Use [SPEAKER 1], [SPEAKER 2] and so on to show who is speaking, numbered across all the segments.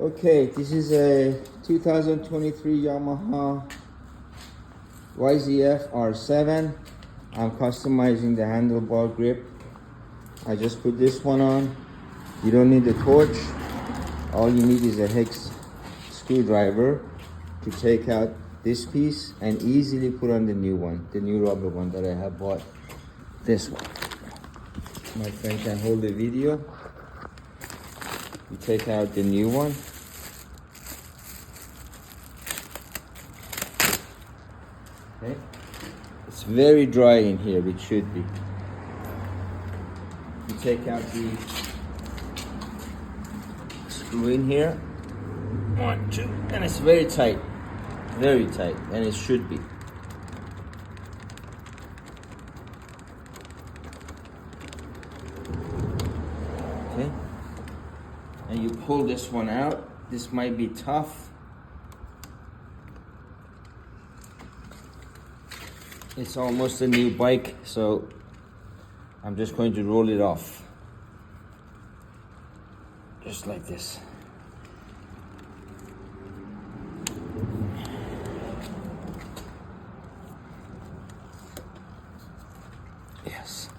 [SPEAKER 1] Okay, this is a 2023 Yamaha YZF R7. I'm customizing the handlebar grip. I just put this one on. You don't need a torch. All you need is a hex screwdriver to take out this piece and easily put on the new one, the new rubber one that I have bought. This one. My friend can hold the video. You take out the new one. Okay. It's very dry in here, it should be. You take out the screw in here. 1, 2, and it's very tight, and it should be. Okay. And you pull this one out. This might be tough. It's almost a new bike, so I'm just going to roll it off. Just like this. Yes.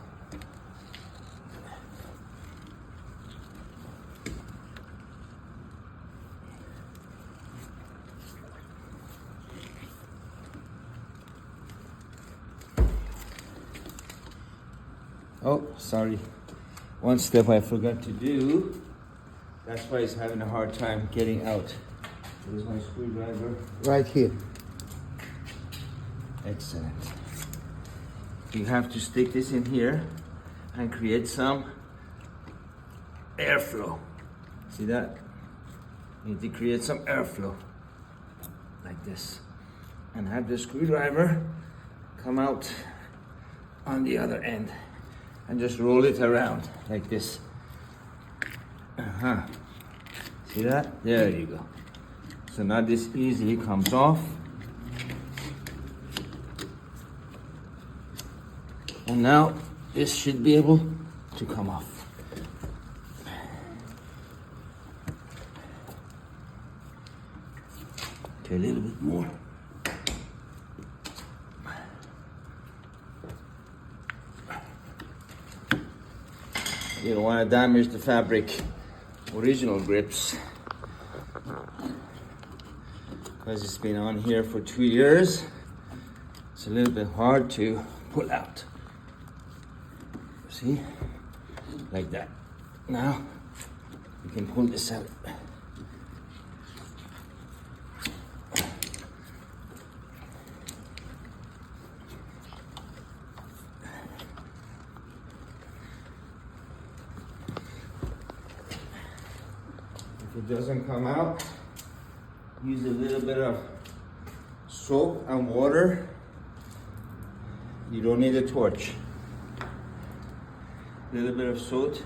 [SPEAKER 1] Oh, sorry. One step I forgot to do. That's why it's having a hard time getting out. Here's my screwdriver. Right here. Excellent. You have to stick this in here and create some airflow. See that? You need to create some airflow. Like this. And have the screwdriver come out on the other end. And just roll it around like this. See that? There you go. So now this easily comes off. And now this should be able to come off. Okay, a little bit more. You don't want to damage the fabric original grips because it's been on here for 2 years. It's a little bit hard to pull out. See? Like that. Now you can pull this out. If it doesn't come out, use a little bit of soap and water. You don't need a torch. A little bit of soap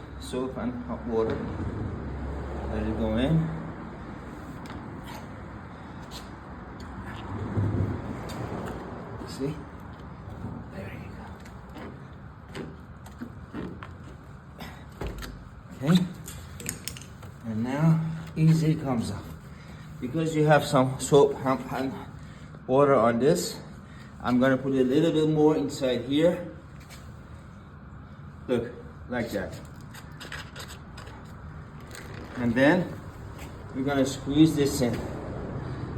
[SPEAKER 1] and hot water. Let it go in. See? There you go. Okay. And now easily comes off. Because you have some soap and water on this, I'm gonna put a little bit more inside here. Look, like that. And then we're gonna squeeze this in,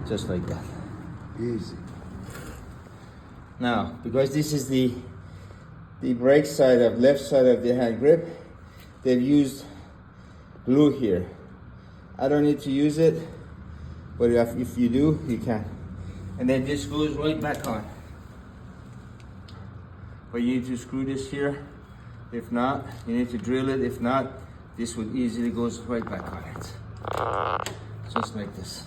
[SPEAKER 1] just like that. Easy. Now, because this is the brake side of left side of the hand grip, they've used glue here. I don't need to use it, but if you do, you can. And then this goes right back on. But you need to screw this here. If not, you need to drill it. If not, this would easily go right back on it. Just like this.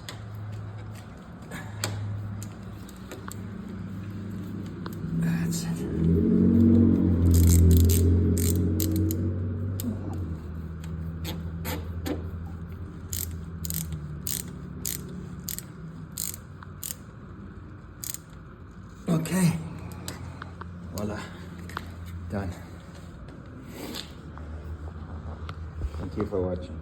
[SPEAKER 1] That's it. Okay, voila, done. Thank you for watching.